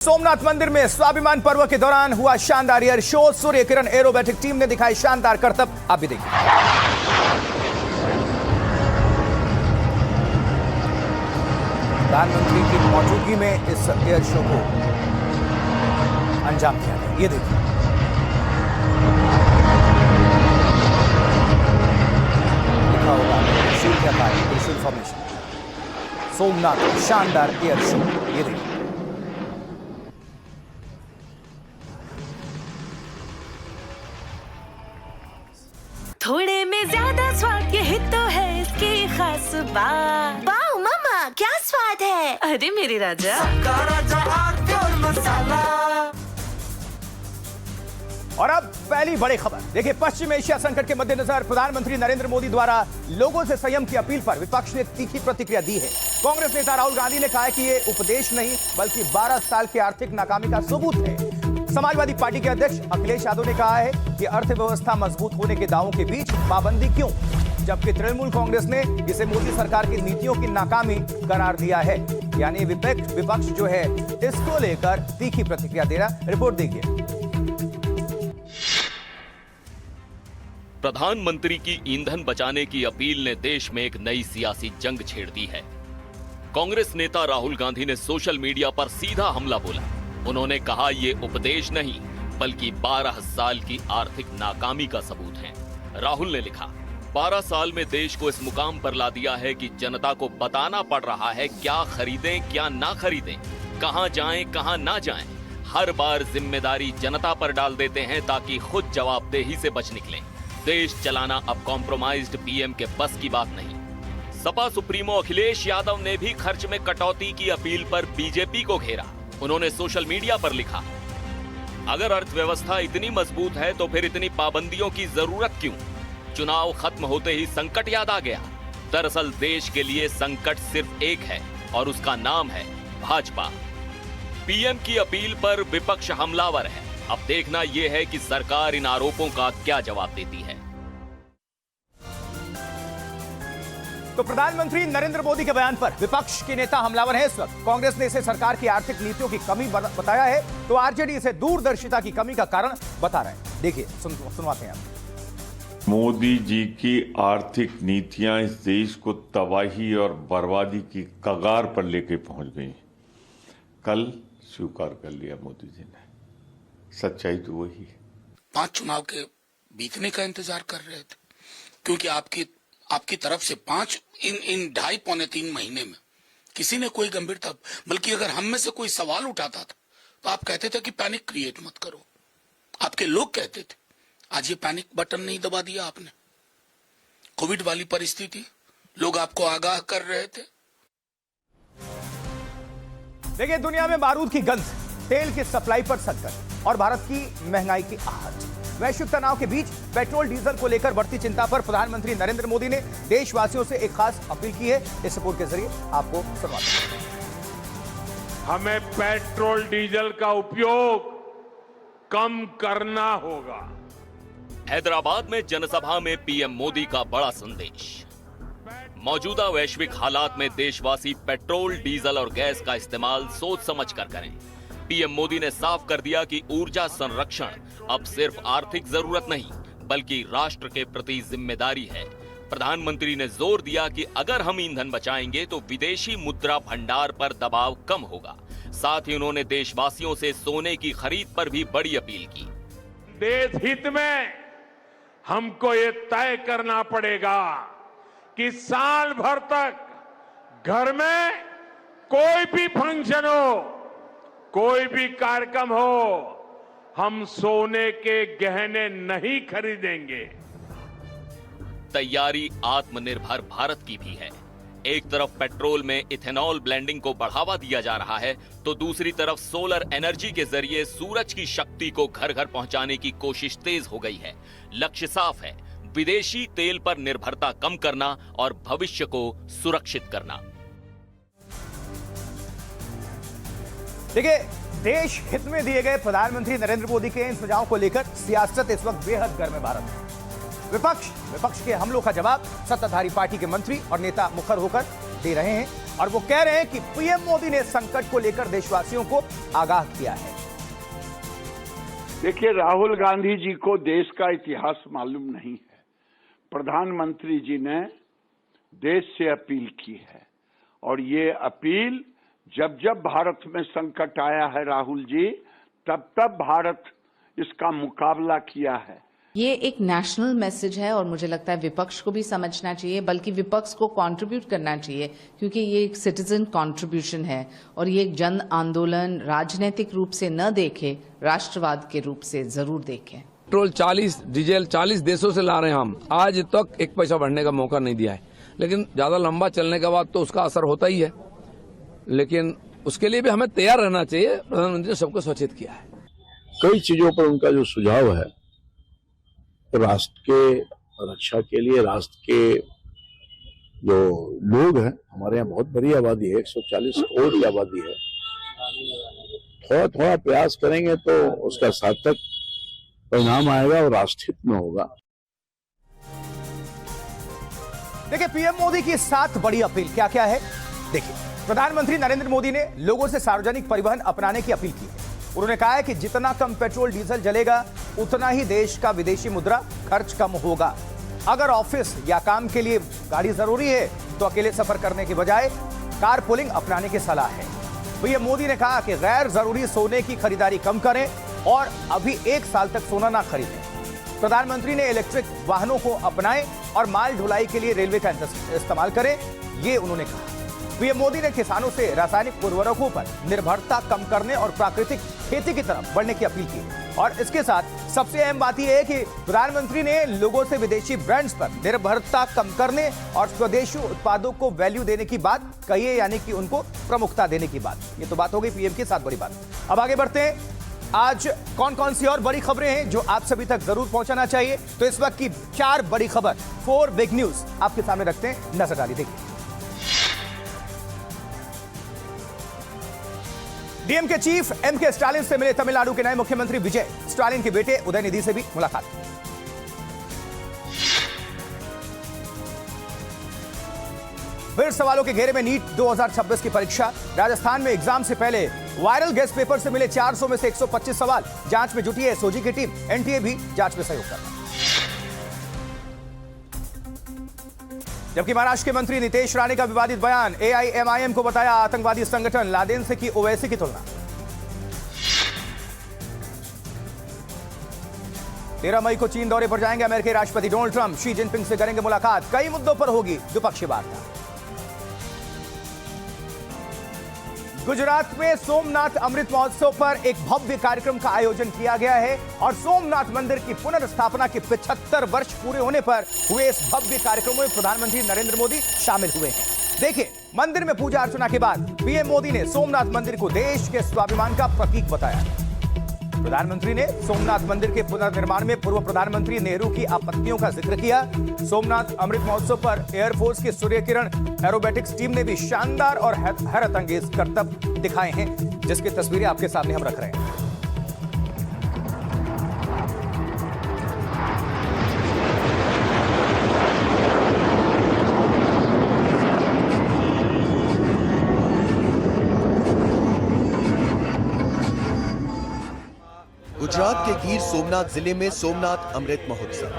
सोमनाथ मंदिर में स्वाभिमान पर्व के दौरान हुआ शानदार air show. Surya Kiran aerobatic team ने दिखाई शानदार करतब। आप भी देखिए। प्रधानमंत्री की मौजूदगी में इस एयर शो को अंजाम दिया गया। ये देखिए, लिखा होगा त्रिशूल क्या कार्य, त्रिशूल फॉर्मेशन, सोमनाथ शानदार एयर शो। ये देखिए, थोड़े में ज्यादा स्वाद, यही तो है इसकी खास बात। वाओ मम्मा, क्या स्वाद है। अरे मेरे राजा, और अब पहली बड़ी खबर देखिए। पश्चिम एशिया संकट के मद्देनजर प्रधानमंत्री नरेंद्र मोदी द्वारा लोगों से संयम की अपील पर विपक्ष ने तीखी प्रतिक्रिया दी है। कांग्रेस नेता राहुल गांधी ने कहा है कि ये उपदेश नहीं बल्कि 12 साल की आर्थिक नाकामी का सबूत है। समाजवादी पार्टी के अध्यक्ष अखिलेश यादव ने कहा है कि अर्थव्यवस्था मजबूत होने के दावों के बीच पाबंदी क्यों, जबकि तृणमूल कांग्रेस ने इसे मोदी सरकार की नीतियों की नाकामी करार दिया है। यानी विपक्ष जो है इसको लेकर तीखी प्रतिक्रिया दे रहा। रिपोर्ट देखिए। प्रधानमंत्री की ईंधन बचाने की अपील ने देश में एक नई सियासी जंग छेड़ दी है। कांग्रेस नेता राहुल गांधी ने सोशल मीडिया पर सीधा हमला बोला। उन्होंने कहा ये उपदेश नहीं बल्कि 12 साल की आर्थिक नाकामी का सबूत है। राहुल ने लिखा, 12 साल में देश को इस मुकाम पर ला दिया है कि जनता को बताना पड़ रहा है क्या खरीदें क्या ना खरीदें, कहां जाएं कहां ना जाएं। हर बार जिम्मेदारी जनता पर डाल देते हैं ताकि खुद जवाबदेही से बच निकलें। देश चलाना अब कॉम्प्रोमाइज्ड पीएम के बस की बात नहीं। सपा सुप्रीमो अखिलेश यादव ने भी खर्च में कटौती की अपील पर बीजेपी को घेरा। उन्होंने सोशल मीडिया पर लिखा, अगर अर्थव्यवस्था इतनी मजबूत है तो फिर इतनी पाबंदियों की जरूरत क्यों? चुनाव खत्म होते ही संकट याद आ गया। दरअसल देश के लिए संकट सिर्फ एक है और उसका नाम है भाजपा। पीएम की अपील पर विपक्ष हमलावर है। अब देखना यह है कि सरकार इन आरोपों का क्या जवाब देती है। तो प्रधानमंत्री नरेंद्र मोदी के बयान पर विपक्ष के नेता हमलावर हैं। इस वक्त कांग्रेस ने इसे सरकार की आर्थिक नीतियों की कमी बताया है, तो आरजेडी इसे दूरदर्शिता की कमी का कारण बता रहे हैं। देखिए, सुनवाते हैं आप। मोदी जी की आर्थिक नीतियां इस देश को तबाही और बर्बादी की कगार पर लेके पहुंच गई। कल स्वीकार कर लिया मोदी जी ने। सच्चाई तो वही है। 5 चुनाव के बीतने का इंतजार कर रहे थे, क्योंकि आपकी तरफ से 5 इन 2.5-3 महीने में किसी ने कोई गंभीरता, बल्कि अगर हम में से कोई सवाल उठाता था तो आप कहते थे कि पैनिक क्रिएट मत करो। आपके लोग कहते थे। आज ये पैनिक बटन नहीं दबा दिया आपने। कोविड वाली परिस्थिति, लोग आपको आगाह कर रहे थे। देखिए, दुनिया में बारूद की गंध, तेल की सप्लाई पर संकट और भारत की महंगाई की आहट। वैश्विक तनाव के बीच पेट्रोल डीजल को लेकर बढ़ती चिंता पर प्रधानमंत्री नरेंद्र मोदी ने देशवासियों से एक खास अपील की है। इस रिपोर्ट के जरिए आपको सुनवाते हैं। हमें पेट्रोल डीजल का उपयोग कम करना होगा। हैदराबाद में जनसभा में पीएम मोदी का बड़ा संदेश। मौजूदा वैश्विक हालात में देशवासी पेट्रोल, डीजल और गैस का इस्तेमाल सोच समझ कर करें। पीएम मोदी ने साफ कर दिया कि ऊर्जा संरक्षण अब सिर्फ आर्थिक जरूरत नहीं बल्कि राष्ट्र के प्रति जिम्मेदारी है। प्रधानमंत्री ने जोर दिया कि अगर हम ईंधन बचाएंगे तो विदेशी मुद्रा भंडार पर दबाव कम होगा। साथ ही उन्होंने देशवासियों से सोने की खरीद पर भी बड़ी अपील की। देश हित में हमको ये तय करना पड़ेगा कि साल भर तक घर में कोई भी फंक्शन हो, कोई भी कार्यक्रम हो, हम सोने के गहने नहीं खरीदेंगे। तैयारी आत्मनिर्भर भारत की भी है। एक तरफ पेट्रोल में इथेनॉल ब्लेंडिंग को बढ़ावा दिया जा रहा है, तो दूसरी तरफ सोलर एनर्जी के जरिए सूरज की शक्ति को घर घर पहुंचाने की कोशिश तेज हो गई है। लक्ष्य साफ है, विदेशी तेल पर निर्भरता कम करना और भविष्य को सुरक्षित करना। देखिए, देश हित में दिए गए प्रधानमंत्री नरेंद्र मोदी के इन सुझावों को लेकर सियासत इस वक्त बेहद गर्म है भारत में। विपक्ष के हमलों का जवाब सत्ताधारी पार्टी के मंत्री और नेता मुखर होकर दे रहे हैं। और वो कह रहे हैं कि पीएम मोदी ने संकट को लेकर देशवासियों को आगाह किया है। देखिए, राहुल गांधी जी को देश का इतिहास मालूम नहीं है। प्रधानमंत्री जी ने देश से अपील की है और ये अपील जब जब भारत में संकट आया है राहुल जी, तब भारत इसका मुकाबला किया है। ये एक नेशनल मैसेज है और मुझे लगता है विपक्ष को भी समझना चाहिए, बल्कि विपक्ष को कंट्रीब्यूट करना चाहिए, क्योंकि ये एक सिटीजन कंट्रीब्यूशन है और ये एक जन आंदोलन राजनीतिक रूप से न देखे, राष्ट्रवाद के रूप से जरूर देखें। पेट्रोल 40, डीजल 40 देशों से ला रहे हैं हम, आज तक एक पैसा बढ़ने का मौका नहीं दिया है, लेकिन ज्यादा लंबा चलने के बाद तो उसका असर होता ही है, लेकिन उसके लिए भी हमें तैयार रहना चाहिए। प्रधानमंत्री ने सबको सचेत किया है। कई चीजों पर उनका जो सुझाव है, तो राष्ट्र के रक्षा के लिए, राष्ट्र के जो लोग हैं, हमारे यहाँ बहुत बड़ी आबादी है, 140 करोड़ की आबादी है, थोड़ा थोड़ा प्रयास करेंगे तो उसका सार्थक परिणाम आएगा और राष्ट्र हित में होगा। देखिए, पीएम मोदी की 7 बड़ी अपील क्या क्या है। देखिए, प्रधानमंत्री नरेंद्र मोदी ने लोगों से सार्वजनिक परिवहन अपनाने की अपील की है। उन्होंने कहा है कि जितना कम पेट्रोल डीजल जलेगा, उतना ही देश का विदेशी मुद्रा खर्च कम होगा। अगर ऑफिस या काम के लिए गाड़ी जरूरी है तो अकेले सफर करने के बजाय कार पुलिंग अपनाने की सलाह है। पीएम मोदी ने कहा कि गैर जरूरी सोने की खरीदारी कम करें और अभी 1 साल तक सोना ना खरीदें। प्रधानमंत्री ने इलेक्ट्रिक वाहनों को अपनाएं और माल ढुलाई के लिए रेलवे का इस्तेमाल करें, ये उन्होंने कहा। पीएम मोदी ने किसानों से रासायनिक उर्वरकों पर निर्भरता कम करने और प्राकृतिक खेती की तरफ बढ़ने की अपील की। और इसके साथ सबसे अहम बात यह है कि प्रधानमंत्री ने लोगों से विदेशी ब्रांड्स पर निर्भरता कम करने और स्वदेशी उत्पादों को वैल्यू देने की बात कही है, यानी कि उनको प्रमुखता देने की बात। ये तो बात हो गई पीएम की 7 बड़ी बात। अब आगे बढ़ते हैं। आज कौन कौन सी और बड़ी खबरें हैं जो आप सभी तक जरूर पहुंचाना चाहिए, तो इस वक्त की 4 बड़ी खबर, 4 बिग न्यूज आपके सामने रखते हैं, नजर डालिए। देखिए, डीएम के चीफ एमके स्टालिन से मिले तमिलनाडु के नए मुख्यमंत्री विजय। स्टालिन के बेटे उदयनिधि से भी मुलाकात। फिर सवालों के घेरे में नीट 2026 की परीक्षा। राजस्थान में एग्जाम से पहले वायरल गेस्ट पेपर से मिले 400 में से 125 सवाल। जांच में जुटी है एसओजी की टीम, एनटीए भी जांच में सहयोग कर रहा है। जबकि महाराष्ट्र के मंत्री नितेश राणे का विवादित बयान, एआईएमआईएम को बताया आतंकवादी संगठन, लादेन से की ओवैसी की तुलना। 13 मई को चीन दौरे पर जाएंगे अमेरिकी राष्ट्रपति डोनाल्ड ट्रंप। शी जिनपिंग से करेंगे मुलाकात। कई मुद्दों पर होगी द्विपक्षीय वार्ता। गुजरात में सोमनाथ अमृत महोत्सव पर एक भव्य कार्यक्रम का आयोजन किया गया है और सोमनाथ मंदिर की पुनर्स्थापना के 75 वर्ष पूरे होने पर हुए इस भव्य कार्यक्रम में प्रधानमंत्री नरेंद्र मोदी शामिल हुए हैं। देखिए, मंदिर में पूजा अर्चना के बाद पीएम मोदी ने सोमनाथ मंदिर को देश के स्वाभिमान का प्रतीक बताया। प्रधानमंत्री ने सोमनाथ मंदिर के पुनर्निर्माण में पूर्व प्रधानमंत्री नेहरू की आपत्तियों का जिक्र किया। सोमनाथ अमृत महोत्सव पर एयरफोर्स की सूर्य किरण एरोबेटिक्स टीम ने भी शानदार और हैरत अंगेज करतब दिखाए हैं, जिसकी तस्वीरें आपके सामने हम रख रहे हैं। गुजरात के गिर सोमनाथ जिले में सोमनाथ अमृत महोत्सव।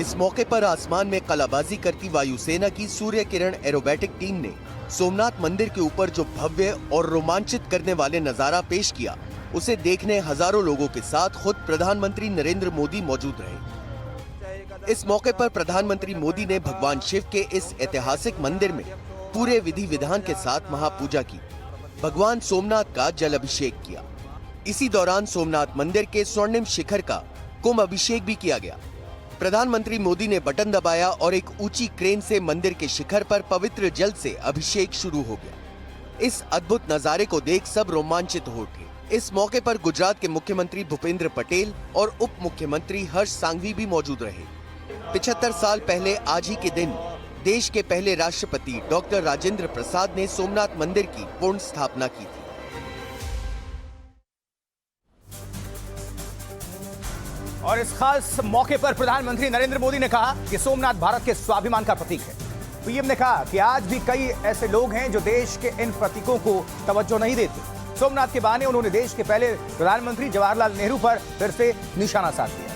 इस मौके पर आसमान में कलाबाजी करती वायुसेना की सूर्य किरण एरोबेटिक टीम ने सोमनाथ मंदिर के ऊपर जो भव्य और रोमांचित करने वाले नजारा पेश किया, उसे देखने हजारों लोगों के साथ खुद प्रधानमंत्री नरेंद्र मोदी मौजूद रहे। इस मौके पर प्रधानमंत्री मोदी ने भगवान शिव के इस ऐतिहासिक मंदिर में पूरे विधि विधान के साथ महापूजा की, भगवान सोमनाथ का जल अभिषेक किया। इसी दौरान सोमनाथ मंदिर के स्वर्णिम शिखर का कुंभ अभिषेक भी किया गया। प्रधानमंत्री मोदी ने बटन दबाया और एक ऊंची क्रेन से मंदिर के शिखर पर पवित्र जल से अभिषेक शुरू हो गया। इस अद्भुत नजारे को देख सब रोमांचित हो उठे। इस मौके पर गुजरात के मुख्यमंत्री भूपेंद्र पटेल और उप मुख्यमंत्री हर्ष सांघवी भी मौजूद रहे। 75 साल पहले आज ही के दिन देश के पहले राष्ट्रपति डॉक्टर राजेंद्र प्रसाद ने सोमनाथ मंदिर की पूर्ण स्थापना की थी। और इस खास मौके पर प्रधानमंत्री नरेंद्र मोदी ने कहा कि सोमनाथ भारत के स्वाभिमान का प्रतीक है। पीएम ने कहा कि आज भी कई ऐसे लोग हैं जो देश के इन प्रतीकों को तवज्जो नहीं देते। सोमनाथ के बहाने उन्होंने देश के पहले प्रधानमंत्री जवाहरलाल नेहरू पर फिर से निशाना साध दिया।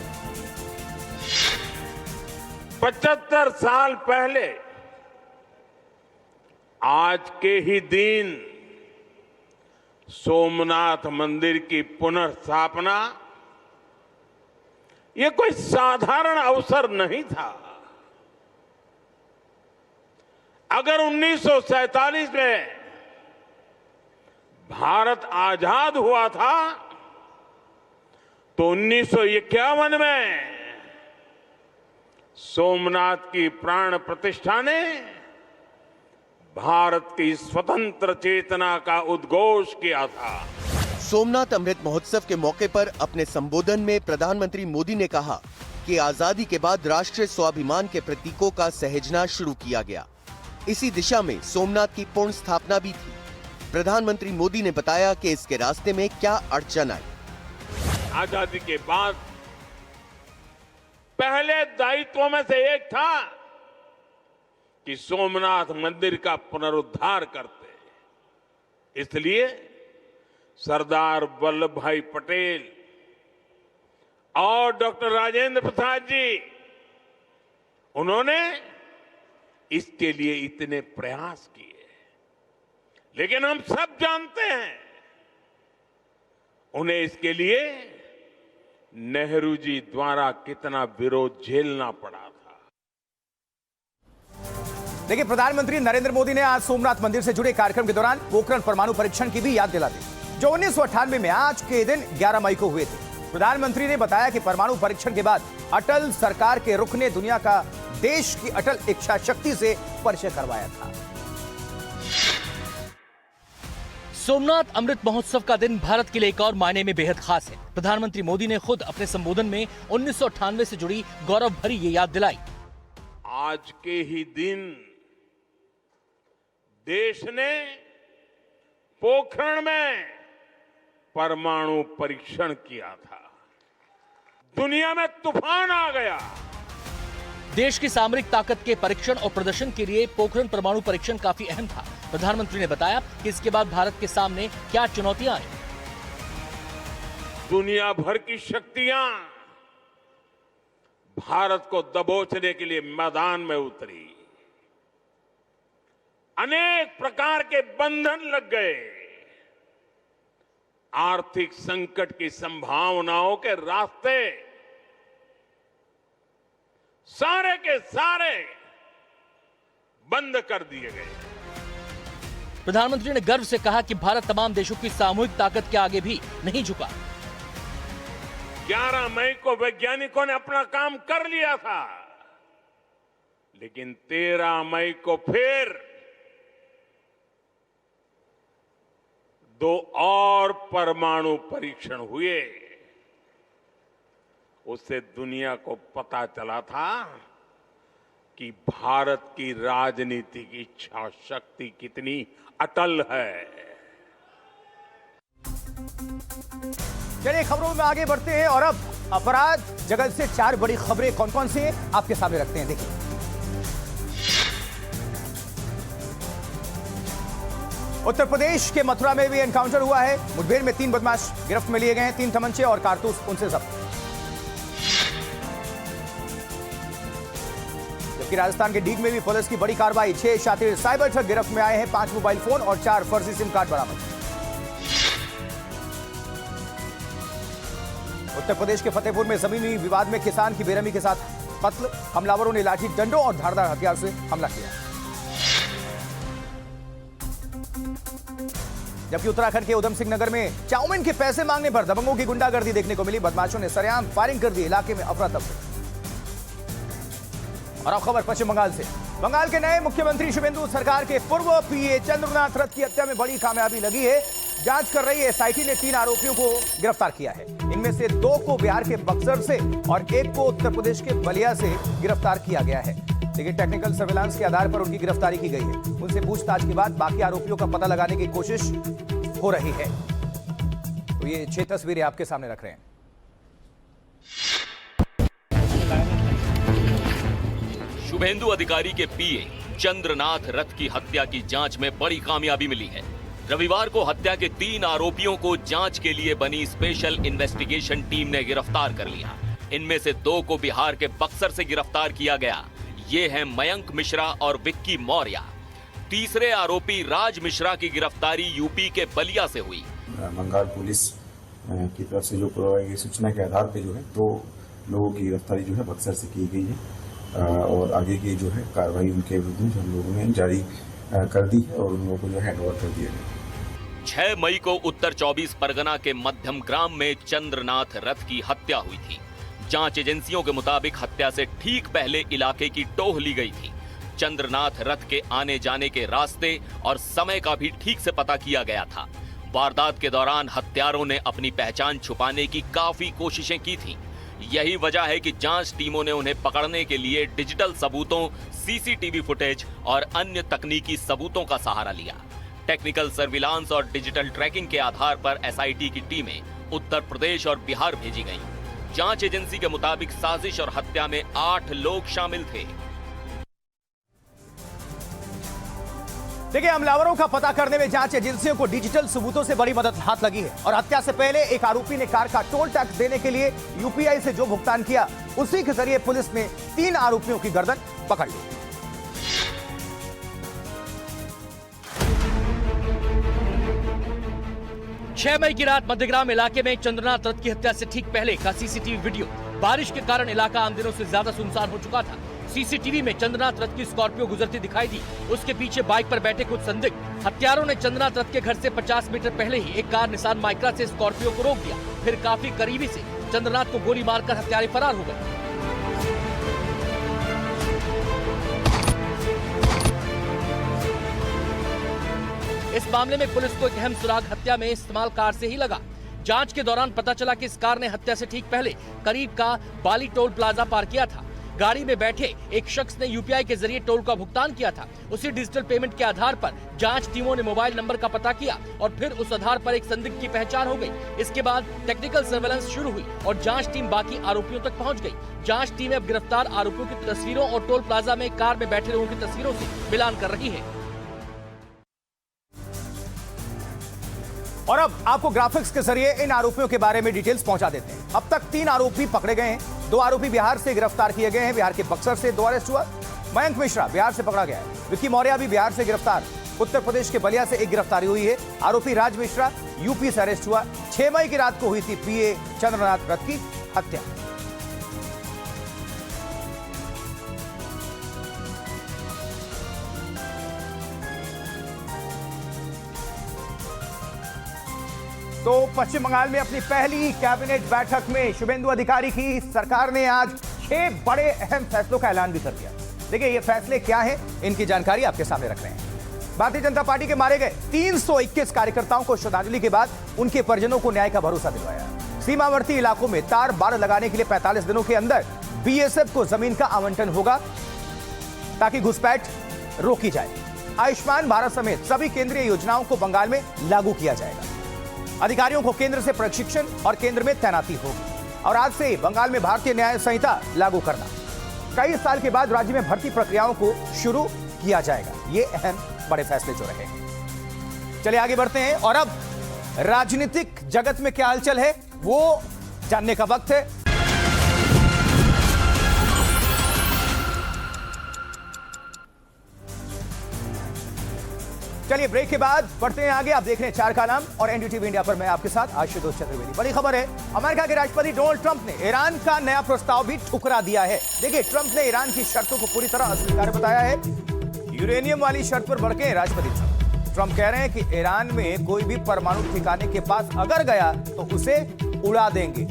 75 साल पहले आज के ही दिन सोमनाथ मंदिर की पुनर्स्थापना ये कोई साधारण अवसर नहीं था। अगर 1947 में भारत आजाद हुआ था तो 1951 में सोमनाथ की प्राण प्रतिष्ठा ने भारत की स्वतंत्र चेतना का उद्घोष किया था। सोमनाथ अमृत महोत्सव के मौके पर अपने संबोधन में प्रधानमंत्री मोदी ने कहा कि आजादी के बाद राष्ट्रीय स्वाभिमान के प्रतीकों का सहेजना शुरू किया गया। इसी दिशा में सोमनाथ की पूर्ण स्थापना भी थी। प्रधानमंत्री मोदी ने बताया कि इसके रास्ते में क्या अड़चन आई। आजादी के बाद पहले दायित्वों में से एक था कि सोमनाथ मंदिर का पुनरुद्धार करते। इसलिए सरदार वल्लभ भाई पटेल और डॉक्टर राजेंद्र प्रसाद जी उन्होंने इसके लिए इतने प्रयास किए। लेकिन हम सब जानते हैं उन्हें इसके लिए नेहरू जी द्वारा कितना विरोध झेलना पड़ा था। देखिए, प्रधानमंत्री नरेंद्र मोदी ने आज सोमनाथ मंदिर से जुड़े कार्यक्रम के दौरान पोखरण परमाणु परीक्षण की भी याद दिला दी, जो 1998 में आज के दिन 11 मई को हुए थे। प्रधानमंत्री ने बताया कि परमाणु परीक्षण के बाद अटल सरकार के रुख ने दुनिया का देश की अटल इच्छा शक्ति से परिचय करवाया था। सोमनाथ अमृत महोत्सव का दिन भारत के लिए एक और मायने में बेहद खास है। प्रधानमंत्री मोदी ने खुद अपने संबोधन में 1998 से जुड़ी गौरव भरी ये याद दिलाई। आज के ही दिन देश ने पोखरण में परमाणु परीक्षण किया था। दुनिया में तूफान आ गया। देश की सामरिक ताकत के परीक्षण और प्रदर्शन के लिए पोखरण परमाणु परीक्षण काफी अहम था। प्रधानमंत्री ने बताया कि इसके बाद भारत के सामने क्या चुनौतियां आई। दुनिया भर की शक्तियां भारत को दबोचने के लिए मैदान में उतरी। अनेक प्रकार के बंधन लग गए। आर्थिक संकट की संभावनाओं के रास्ते सारे के सारे बंद कर दिए गए। प्रधानमंत्री ने गर्व से कहा कि भारत तमाम देशों की सामूहिक ताकत के आगे भी नहीं झुका। 11 मई को वैज्ञानिकों ने अपना काम कर लिया था, लेकिन 13 मई को फिर 2 और परमाणु परीक्षण हुए। उससे दुनिया को पता चला था कि भारत की राजनीतिक इच्छा शक्ति कितनी अटल है। चलिए खबरों में आगे बढ़ते हैं और अब अपराध जगत से 4 बड़ी खबरें कौन कौन सी हैं आपके सामने रखते हैं। देखिए, उत्तर प्रदेश के मथुरा में भी एनकाउंटर हुआ है। मुठभेड़ में 3 बदमाश गिरफ्त में लिए गए हैं। 3 तमंचे और कारतूस उनसे जब्त। जबकि राजस्थान के डीग में भी पुलिस की बड़ी कार्रवाई। 6 शातिर साइबर ठग गिरफ्त में आए हैं। 5 मोबाइल फोन और 4 फर्जी सिम कार्ड बरामद। उत्तर प्रदेश के फतेहपुर में जमीनी विवाद में किसान की बेरहमी के साथ कत्ल। हमलावरों ने लाठी डंडों और धारदार हथियार से हमला किया। जबकि उत्तराखंड के उधम सिंह नगर में चाउमीन के पैसे मांगने पर दबंगों की गुंडागर्दी देखने को मिली। बदमाशों ने सरेआम फायरिंग कर दी। इलाके में अफरा तफरी। और अब खबर पश्चिम बंगाल से। बंगाल के नए मुख्यमंत्री शुभेंदु सरकार के पूर्व पीए चंद्रनाथ रथ की हत्या में बड़ी कामयाबी लगी है। जांच कर रही एसआईटी ने 3 आरोपियों को गिरफ्तार किया है। इनमें से 2 को बिहार के बक्सर से और 1 को उत्तर प्रदेश के बलिया से गिरफ्तार किया गया है। लेकिन टेक्निकल सर्वेलांस के आधार पर उनकी गिरफ्तारी की गई है। उनसे पूछताछ के बाद बाकी आरोपियों का पता लगाने की कोशिश हो रही है। तो ये 6 तस्वीरें आपके सामने रख रहे हैं। शुभेंदु अधिकारी के पीए चंद्रनाथ रथ की हत्या की जांच में बड़ी कामयाबी मिली है। रविवार को हत्या के 3 आरोपियों को जांच के लिए बनी स्पेशल इन्वेस्टिगेशन टीम ने गिरफ्तार कर लिया। इनमें से 2 को बिहार के बक्सर से गिरफ्तार किया गया। ये हैं मयंक मिश्रा और विक्की मौर्य। तीसरे आरोपी राज मिश्रा की गिरफ्तारी यूपी के बलिया से हुई। बंगाल पुलिस की तरफ से जो गई सूचना के आधार पर जो है 2 लोगों की गिरफ्तारी जो है बक्सर से की गई है और आगे की जो है कार्रवाई उनके विरुद्ध हम लोगों ने जारी कर दी है और उन लोगों को जो हैंडओवर कर दिया गया। 6 मई को उत्तर 24 परगना के मध्यम ग्राम में चंद्रनाथ रथ की हत्या हुई थी। जांच एजेंसियों के मुताबिक हत्या से ठीक पहले इलाके की टोह ली गई थी। चंद्रनाथ रथ के आने जाने के रास्ते और समय का भी ठीक से पता किया गया था। वारदात के दौरान हत्यारों ने अपनी पहचान छुपाने की काफी कोशिशें की थीं। यही वजह है कि जांच टीमों ने उन्हें पकड़ने के लिए डिजिटल सबूतों, सीसीटीवी फुटेज और अन्य तकनीकी सबूतों का सहारा लिया। टेक्निकल सर्विलांस और डिजिटल ट्रैकिंग के आधार पर एसआईटी की टीमें उत्तर प्रदेश और बिहार भेजी गईं। जांच एजेंसी के मुताबिक साजिश और हत्या में 8 लोग शामिल थे। देखिए, हमलावरों का पता करने में जांच एजेंसियों को डिजिटल सबूतों से बड़ी मदद हाथ लगी है और हत्या से पहले एक आरोपी ने कार का टोल टैक्स देने के लिए यूपीआई से जो भुगतान किया, उसी के जरिए पुलिस ने 3 आरोपियों की गर्दन पकड़ ली। छह मई की रात मध्यग्राम इलाके में चंद्रनाथ रथ की हत्या से ठीक पहले का सीसीटीवी वीडियो। बारिश के कारण इलाका आम दिनों से ज्यादा सुनसान हो चुका था। सीसीटीवी में चंद्रनाथ रथ की स्कॉर्पियो गुजरती दिखाई दी। उसके पीछे बाइक पर बैठे कुछ संदिग्ध हत्यारों ने चंद्रनाथ रथ के घर से 50 मीटर पहले ही एक कार निसान माइक्रा से स्कॉर्पियो को रोक दिया। फिर काफी करीबी से चंद्रनाथ को गोली मारकर हत्यारे फरार हो गए। इस मामले में पुलिस को एक अहम सुराग हत्या में इस्तेमाल कार से ही लगा। जांच के दौरान पता चला कि इस कार ने हत्या से ठीक पहले करीब का बाली टोल प्लाजा पार किया था। गाड़ी में बैठे एक शख्स ने यूपीआई के जरिए टोल का भुगतान किया था। उसी डिजिटल पेमेंट के आधार पर जांच टीमों ने मोबाइल नंबर का पता किया और फिर उस आधार पर एक संदिग्ध की पहचान हो गई। इसके बाद टेक्निकल सर्वेलेंस शुरू हुई और जांच टीम बाकी आरोपियों तक पहुंच गई। जांच टीमें अब गिरफ्तार आरोपियों की तस्वीरों और टोल प्लाजा में कार में बैठे लोगों की तस्वीरों से मिलान कर रही है। और अब आपको ग्राफिक्स के जरिए इन आरोपियों के बारे में डिटेल्स पहुंचा देते हैं। अब तक 3 आरोपी पकड़े गए हैं। 2 आरोपी बिहार से गिरफ्तार किए गए हैं। बिहार के बक्सर से 2 अरेस्ट हुआ। मयंक मिश्रा बिहार से पकड़ा गया है। विक्की मौर्य भी बिहार से गिरफ्तार। उत्तर प्रदेश के बलिया से एक गिरफ्तारी हुई है। आरोपी राज मिश्रा यूपी से अरेस्ट हुआ। 6 मई की रात को हुई थी पीए चंद्रनाथ रथ की हत्या। तो पश्चिम बंगाल में अपनी पहली कैबिनेट बैठक में शुभेंदु अधिकारी की सरकार ने आज 6 बड़े अहम फैसलों का ऐलान भी कर दिया। देखिए, ये फैसले क्या हैं, इनकी जानकारी आपके सामने रख रहे हैं। भारतीय जनता पार्टी के मारे गए 321 कार्यकर्ताओं को श्रद्धांजलि के बाद उनके परिजनों को न्याय का भरोसा दिलवाया। सीमावर्ती इलाकों में तार बाड़ लगाने के लिए 45 दिनों के अंदर बीएसएफ को जमीन का आवंटन होगा ताकि घुसपैठ रोकी जाए। आयुष्मान भारत समेत सभी केंद्रीय योजनाओं को बंगाल में लागू किया जाएगा। अधिकारियों को केंद्र से प्रशिक्षण और केंद्र में तैनाती होगी। और आज से बंगाल में भारतीय न्याय संहिता लागू करना। कई साल के बाद राज्य में भर्ती प्रक्रियाओं को शुरू किया जाएगा। ये अहम बड़े फैसले जो रहे। चलिए आगे बढ़ते हैं और अब राजनीतिक जगत में क्या हलचल है वो जानने का वक्त है। चलिए ब्रेक के बाद बढ़ते हैं आगे। आप देख रहे हैं 4 का नाम और एनडीटीवी इंडिया पर मैं आपके साथ आशुतोष चतुर्वेदी। बड़ी खबर है, अमेरिका के राष्ट्रपति डोनाल्ड ट्रंप ने ईरान का नया प्रस्ताव भी ठुकरा दिया है। देखिए, ट्रंप ने ईरान की शर्तों को पूरी तरह अस्वीकार्य बताया है। यूरेनियम वाली शर्त पर भड़के हैं राष्ट्रपति ट्रंप कह रहे हैं कि ईरान में कोई भी परमाणु ठिकाने के पास अगर गया तो उसे उड़ा देंगे।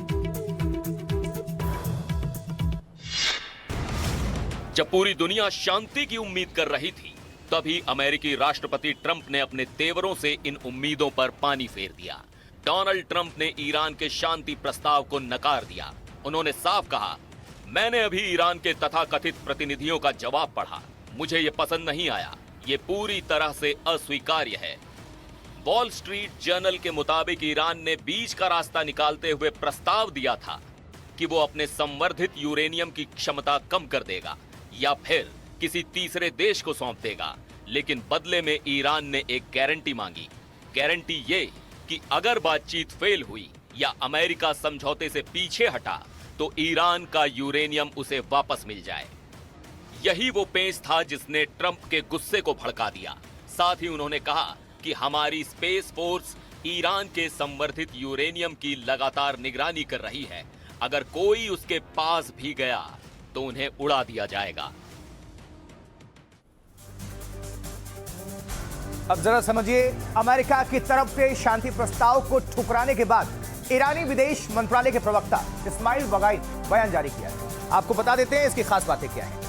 जब पूरी दुनिया शांति की उम्मीद कर रही थी, तभी अमेरिकी राष्ट्रपति ट्रंप ने अपने तेवरों से इन उम्मीदों पर पानी फेर दिया। डोनाल्ड ट्रंप ने ईरान के शांति प्रस्ताव को नकार दिया। उन्होंने साफ कहा, मैंने अभी ईरान के तथाकथित प्रतिनिधियों का जवाब पढ़ा, मुझे ये पसंद नहीं आया, ये पूरी तरह से अस्वीकार्य है। वॉल स्ट्रीट जर्नल के मुताबिक ईरान ने बीच का रास्ता निकालते हुए प्रस्ताव दिया था कि वो अपने संवर्धित यूरेनियम की क्षमता कम कर देगा या फिर किसी तीसरे देश को सौंप देगा, लेकिन बदले में ईरान ने एक गारंटी मांगी। गारंटी ये कि अगर बातचीत फेल हुई या अमेरिका समझौते से पीछे हटा तो ईरान का यूरेनियम उसे वापस मिल जाए। यही वो पेंच था जिसने ट्रंप के गुस्से को भड़का दिया। साथ ही उन्होंने कहा कि हमारी स्पेस फोर्स ईरान के संवर्धित यूरेनियम की लगातार निगरानी कर रही है। अगर कोई उसके पास भी गया तो उन्हें उड़ा दिया जाएगा। अब जरा समझिए, अमेरिका की तरफ से शांति प्रस्ताव को ठुकराने के बाद ईरानी विदेश मंत्रालय के प्रवक्ता इस्माइल बगाई बयान जारी किया है। आपको बता देते हैं इसकी खास बातें क्या है।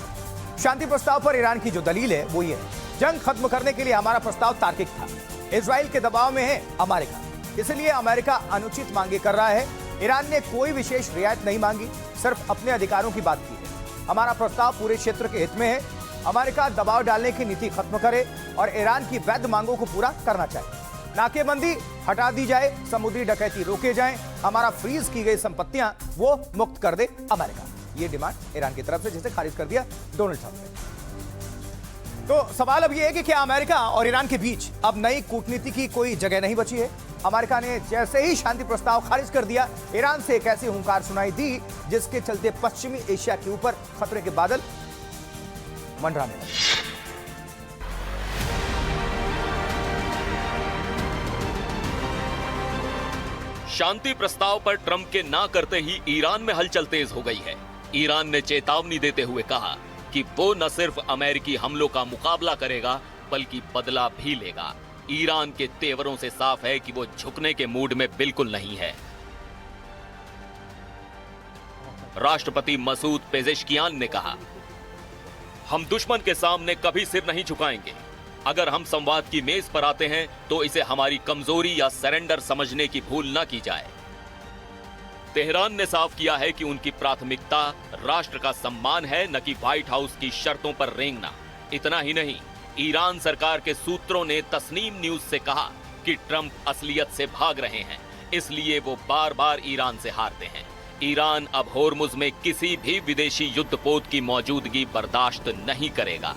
शांति प्रस्ताव पर ईरान की जो दलील है वो ये है, जंग खत्म करने के लिए हमारा प्रस्ताव तार्किक था। इजराइल के दबाव में है अमेरिका, इसलिए अमेरिका अनुचित मांगे कर रहा है। ईरान ने कोई विशेष रियायत नहीं मांगी, सिर्फ अपने अधिकारों की बात की है। हमारा प्रस्ताव पूरे क्षेत्र के हित में है। अमेरिका दबाव डालने की नीति खत्म करे और ईरान की वैध मांगों को पूरा करना चाहिए। नाकेबंदी हटा दी जाए, समुद्री डकैती रोके जाएं, हमारा फ्रीज की गई संपत्तियां वो मुक्त कर दे अमेरिका। ये डिमांड ईरान की तरफ से जिसे खारिज कर दिया डोनाल्ड ट्रंप ने। तो सवाल अब यह है कि क्या अमेरिका और ईरान के बीच अब नई कूटनीति की कोई जगह नहीं बची है? अमेरिका ने जैसे ही शांति प्रस्ताव खारिज कर दिया, ईरान से एक ऐसी हुंकार सुनाई दी जिसके चलते पश्चिमी एशिया के ऊपर खतरे के बादल मंडराने लगे। शांति प्रस्ताव पर ट्रंप के ना करते ही ईरान में हलचल तेज हो गई है। ईरान ने चेतावनी देते हुए कहा कि वो न सिर्फ अमेरिकी हमलों का मुकाबला करेगा बल्कि बदला भी लेगा। ईरान के तेवरों से साफ है कि वो झुकने के मूड में बिल्कुल नहीं है। राष्ट्रपति मसूद पेजेश्कियान ने कहा, हम दुश्मन के सामने कभी सिर नहीं झुकाएंगे। अगर हम संवाद की मेज पर आते हैं तो इसे हमारी कमजोरी या सरेंडर समझने की भूल न की जाए। तेहरान ने साफ किया है कि उनकी प्राथमिकता राष्ट्र का सम्मान है, न कि व्हाइट हाउस की शर्तों पर रेंगना। इतना ही नहीं, ईरान सरकार के सूत्रों ने तस्नीम न्यूज से कहा कि ट्रंप असलियत से भाग रहे हैं, इसलिए वो बार बार ईरान से हारते हैं। ईरान अब होर्मुज में किसी भी विदेशी युद्धपोत की मौजूदगी बर्दाश्त नहीं करेगा।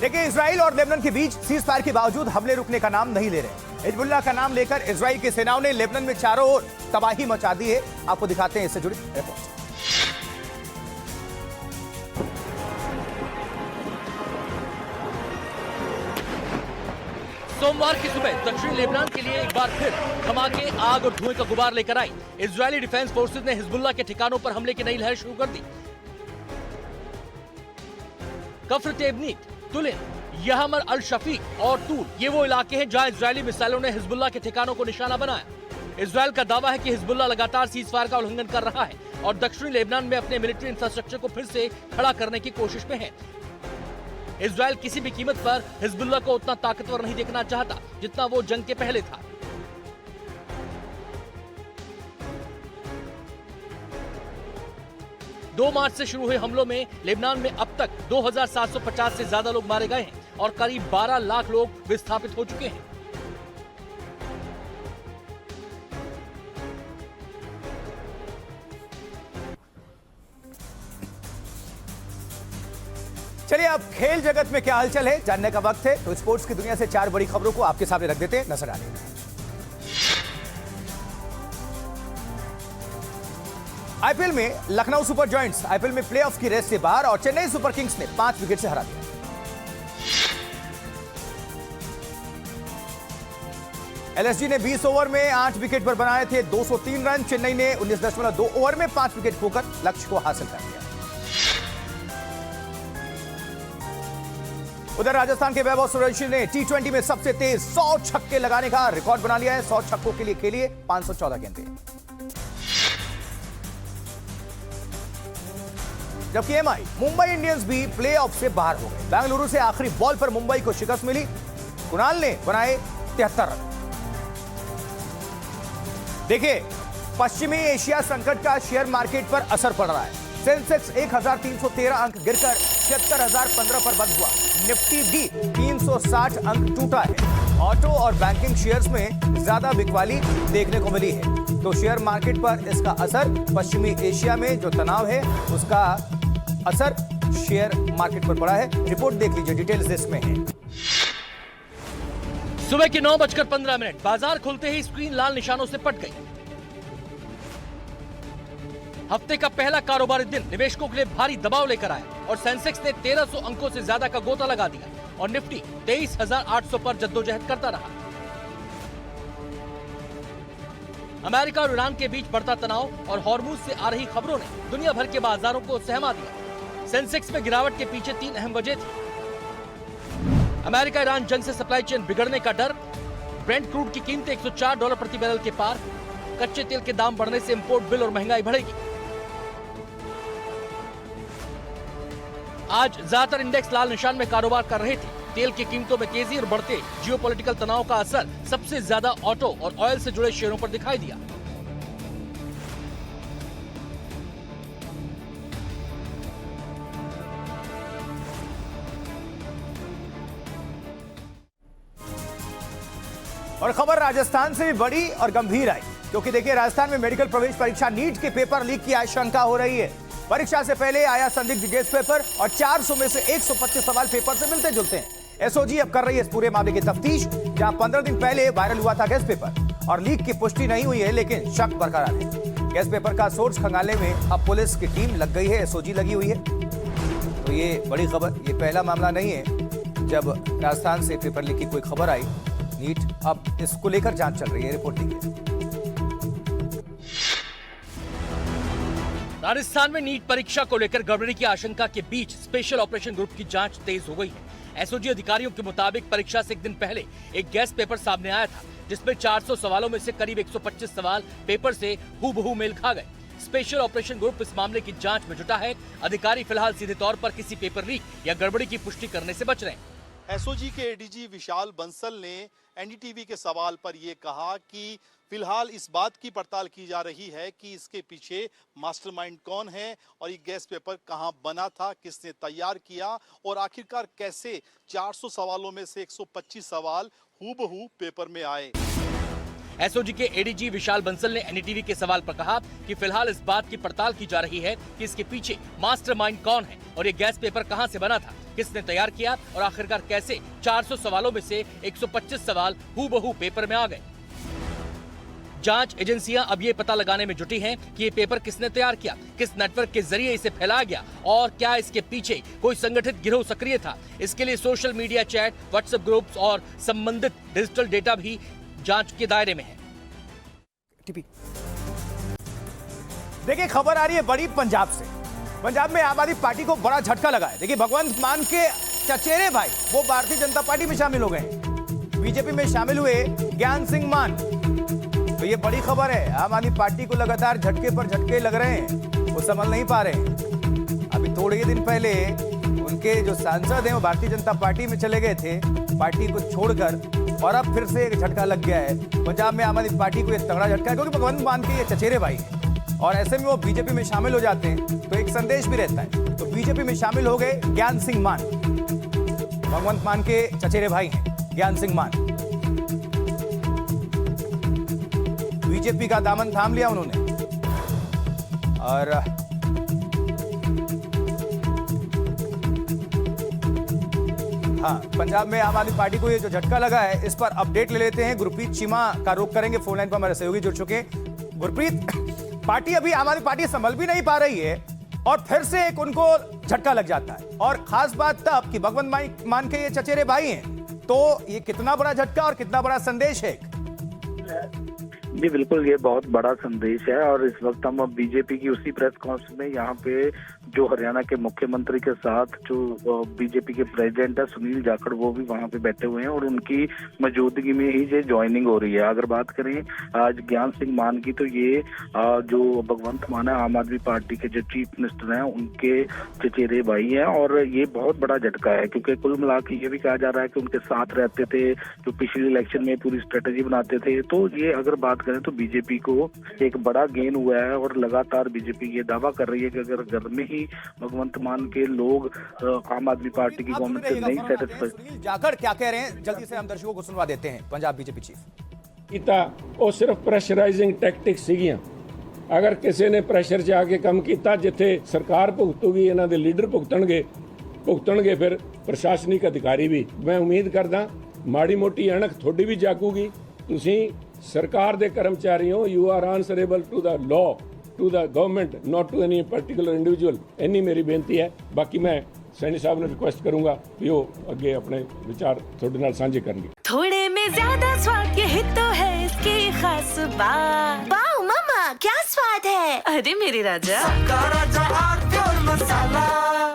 देखिए, इजराइल और लेबनान के बीच सीज फायर के बावजूद हमले रुकने का नाम नहीं ले रहे। हिजबुल्लाह का नाम लेकर इजराइल की सेनाओं ने लेबनान में चारों ओर तबाही मचा दी है। आपको दिखाते हैं इससे जुड़ी रिपोर्ट। सोमवार की सुबह दक्षिणी लेबनान के लिए एक बार फिर धमाके, आग और धुएं का गुबार लेकर आई। इजरायली डिफेंस फोर्सेज ने हिजबुल्लाह के ठिकानों पर हमले की नई लहर शुरू कर दी। कफ्र तेबनीत, तुलिन, यहमर अल शफीक और तूल, ये वो इलाके हैं जहां इजरायली मिसाइलों ने हिजबुल्लाह के ठिकानों को निशाना बनाया। इजरायल का दावा है कि हिजबुल्लाह लगातार सीज फायर का उल्लंघन कर रहा है और दक्षिणी लेबनान में अपने मिलिट्री इंफ्रास्ट्रक्चर को फिर से खड़ा करने की कोशिश में है। इजरायल किसी भी कीमत पर हिजबुल्लाह को उतना ताकतवर नहीं देखना चाहता जितना वो जंग के पहले था। दो मार्च से शुरू हुए हमलों में लेबनान में अब तक 2750 से ज्यादा लोग मारे गए हैं और करीब 12 लाख लोग विस्थापित हो चुके हैं। चलिए, अब खेल जगत में क्या हलचल है जानने का वक्त है। तो स्पोर्ट्स की दुनिया से चार बड़ी खबरों को आपके सामने रख देते हैं, नजर डालिए। आईपीएल में लखनऊ सुपर जायंट्स आईपीएल में प्लेऑफ की रेस से बाहर और चेन्नई सुपर किंग्स ने 5 विकेट से हरा दिया। एलएसजी ने 20 ओवर में 8 विकेट पर बनाए थे 203 रन। चेन्नई ने 19.2 ओवर में 5 विकेट खोकर लक्ष्य को हासिल कर लिया। उधर राजस्थान के वैभव सूर्यवंशी ने टी20 में सबसे तेज 100 छक्के लगाने का रिकॉर्ड बना लिया है। 100 छक्कों के लिए खेलिए 514 गेंदें। जबकि एमआई मुंबई इंडियंस भी प्लेऑफ से बाहर हो गए। बेंगलुरु से आखिरी बॉल पर मुंबई को शिकस्त मिली। कुणाल ने बनाए 73 रन। देखिए, पश्चिमी एशिया संकट का शेयर मार्केट पर असर पड़ रहा है। सेंसेक्स 1313 अंक गिरकर 76,015 पर बंद हुआ। निफ्टी भी 360 अंक टूटा है। ऑटो और बैंकिंग शेयर्स में ज्यादा बिकवाली देखने को मिली है। तो शेयर मार्केट पर इसका असर, पश्चिमी एशिया में जो तनाव है उसका असर शेयर मार्केट पर पड़ा है। रिपोर्ट देख लीजिए, डिटेल्स इसमें है। सुबह के 9:15 बाजार खुलते ही स्क्रीन लाल निशानों से पट गई। हफ्ते का पहला कारोबारी दिन निवेशकों के लिए भारी दबाव लेकर आया और सेंसेक्स ने 1300 अंकों से ज्यादा का गोता लगा दिया और निफ्टी 23,800 पर जद्दोजहद करता रहा। अमेरिका और ईरान के बीच बढ़ता तनाव और हॉर्मुज से आ रही खबरों ने दुनिया भर के बाजारों को सहमा दिया। सेंसेक्स में गिरावट के पीछे 3 अहम वजह थी। अमेरिका ईरान जंग से सप्लाई चेन बिगड़ने का डर, ब्रेंट क्रूड की कीमतें $104 प्रति बैरल के पार, कच्चे तेल के दाम बढ़ने से इंपोर्ट बिल और महंगाई बढ़ेगी। आज ज्यादातर इंडेक्स लाल निशान में कारोबार कर रहे थे। तेल की कीमतों में तेजी और बढ़ते जियोपॉलिटिकल तनाव का असर सबसे ज्यादा ऑटो और ऑयल से जुड़े शेयरों पर दिखाई दिया। और खबर राजस्थान से भी बड़ी और गंभीर आई, क्योंकि देखिए राजस्थान में मेडिकल प्रवेश परीक्षा नीट के पेपर लीक की आशंका हो रही है। परीक्षा से पहले आया संदिग्ध गेस्ट पेपर और 400 में से 125 सवाल पेपर से मिलते जुलते हैं। एसओजी अब कर रही है इस पूरे मामले की तफ्तीश, जहां 15 दिन पहले वायरल हुआ था गेस्ट पेपर और लीक की पुष्टि नहीं हुई है, लेकिन शक बरकरार है। गेस्ट पेपर का सोर्स खंगालने में अब पुलिस की टीम लग गई है, एसओजी लगी हुई है। तो ये बड़ी खबर, ये पहला मामला नहीं है जब राजस्थान से पेपर लीक की कोई खबर आई। नीट, अब इसको लेकर जांच चल रही है। रिपोर्ट देखिए। राजस्थान में नीट परीक्षा को लेकर गड़बड़ी की आशंका के बीच स्पेशल ऑपरेशन ग्रुप की जांच तेज हो गई है। एसओजी अधिकारियों के मुताबिक परीक्षा से एक दिन पहले एक गेस्ट पेपर सामने आया था, जिसमें 400 सवालों में से करीब 125 सवाल पेपर से हूबहू मेल खा गए। स्पेशल ऑपरेशन ग्रुप इस मामले की जांच में जुटा है। अधिकारी फिलहाल सीधे तौर पर किसी पेपर लीक या गड़बड़ी की पुष्टि करने से बच रहे हैं। एसओजी के एडीजी विशाल बंसल ने एनडीटीवी के सवाल पर यह कहा कि फिलहाल इस बात की पड़ताल की जा रही है कि इसके पीछे मास्टरमाइंड कौन है और ये गैस पेपर कहां बना था, किसने तैयार किया और आखिरकार कैसे 400 सवालों में से 125 सवाल हूबहू पेपर में आए। एसओजी के एडीजी विशाल बंसल ने एनडीटीवी के सवाल पर कहा कि फिलहाल इस बात की पड़ताल की जा रही है कि इसके पीछे मास्टरमाइंड कौन है और ये गैस पेपर कहां से बना था, किसने तैयार किया और आखिरकार कैसे 400 सवालों में से 125 सवाल हूबहू पेपर में आ गए। जांच एजेंसियां अब ये पता लगाने में जुटी हैं कि ये पेपर किसने तैयार किया, किस नेटवर्क के जरिए इसे फैलाया गया और क्या इसके पीछे कोई संगठित गिरोह सक्रिय था। इसके लिए social media chat, WhatsApp groups और संबंधित डिजिटल डेटा भी जांच के दायरे में है। देखिए खबर आ रही है बड़ी पंजाब से। पंजाब में आम आदमी पार्टी को बड़ा झटका लगा है। देखिए भगवंत मान के चचेरे भाई वो भारतीय जनता पार्टी में शामिल हो गए। बीजेपी में शामिल हुए ज्ञान सिंह मान। तो ये बड़ी खबर है। आम आदमी पार्टी को लगातार झटके पर झटके लग रहे हैं, वो संभल नहीं पा रहे हैं। अभी थोड़े ही दिन पहले उनके जो सांसद हैं वो भारतीय जनता पार्टी में चले गए थे पार्टी को छोड़कर, और अब फिर से एक झटका लग गया है। पंजाब में आम आदमी पार्टी को एक तगड़ा झटका है, क्योंकि भगवंत मान के ये चचेरे भाई हैं और ऐसे में वो बीजेपी में शामिल हो जाते हैं तो एक संदेश भी रहता है। तो बीजेपी में शामिल हो गए ज्ञान सिंह मान। भगवंत मान के चचेरे भाई हैं ज्ञान सिंह मान। बीजेपी का दामन थाम लिया उन्होंने। और हाँ, पंजाब में आम आदमी पार्टी को ये जो झटका लगा है इस पर अपडेट ले लेते हैं। गुरप्रीत चीमा का रुख करेंगे, फोन लाइन पर हमारे सहयोगी जुड़ चुके हैं। गुरप्रीत, पार्टी अभी आम आदमी पार्टी संभल भी नहीं पा रही है और फिर से एक उनको झटका लग जाता है, और खास बात तब कि भगवंत मान के ये चचेरे भाई हैं। तो ये कितना बड़ा झटका और कितना बड़ा संदेश है? जी बिल्कुल, ये बहुत बड़ा संदेश है। और इस वक्त हम अब बीजेपी की उसी प्रेस कॉन्फ्रेंस में यहाँ पे जो हरियाणा के मुख्यमंत्री के साथ जो बीजेपी के प्रेसिडेंट है सुनील जाखड़, वो भी वहाँ पे बैठे हुए हैं और उनकी मौजूदगी में ही ये ज्वाइनिंग हो रही है। अगर बात करें आज ज्ञान सिंह मान की, तो ये जो भगवंत मान है आम आदमी पार्टी के जो चीफ मिनिस्टर हैं उनके चचेरे भाई हैं और ये बहुत बड़ा झटका है, क्योंकि कुल मिला के ये भी कहा जा रहा है कि उनके साथ रहते थे, जो पिछले इलेक्शन में पूरी स्ट्रेटेजी बनाते थे। तो ये अगर बात करें तो बीजेपी को एक बड़ा गेन हुआ है और लगातार बीजेपी ये दावा कर रही है कि अगर घर में ही भगवंत मान के लोग आम आदमी पार्टी की गवर्नमेंट से नहीं सेटिस्फाइड। सुनील जाखड़ क्या कह रहे हैं, जल्दी से हम दर्शकों को सुनवा देते हैं। Punjab BJP chief. ਕੀਤਾ ਉਹ ਸਿਰਫ ਪ੍ਰੈਸ਼ਰਾਈਜ਼ਿੰਗ ਟੈਕਟਿਕਸ ਸੀਗੀਆਂ। ਅਗਰ ਕਿਸੇ ਨੇ ਪ੍ਰੈਸ਼ਰ 'ਚ ਆ ਕੇ ਕੰਮ ਕੀਤਾ, ਜਿੱਥੇ ਸਰਕਾਰ ਭੁਗਤੂਗੀ, ਇਹਨਾਂ ਦੇ ਲੀਡਰ ਭੁਗਤਣਗੇ ਫਿਰ ਪ੍ਰਸ਼ਾਸਨਿਕ ਅਧਿਕਾਰੀ ਵੀ। ਮੈਂ ਉਮੀਦ ਕਰਦਾ ਮਾੜੀ ਮੋਟੀ ਅਣਖ ਤੁਹਾਡੀ ਵੀ ਜਾਗੂਗੀ। ਤੁਸੀਂ ਸਰਕਾਰ ਦੇ ਕਰਮਚਾਰੀ ਹੋ, you are answerable to the law, to the government, not to any particular individual. ਇੰਨੀ ਮੇਰੀ ਬੇਨਤੀ ਹੈ। ਬਾਕੀ ਮੈਂ सैनी साहब ने रिक्वेस्ट करूंगा कि वो अगे अपने विचार थोड़े नाल साझे करेंगे। थोड़े में ज्यादा स्वाद यही तो है इसकी खास बात। वाह मामा क्या स्वाद है। अरे मेरे राजा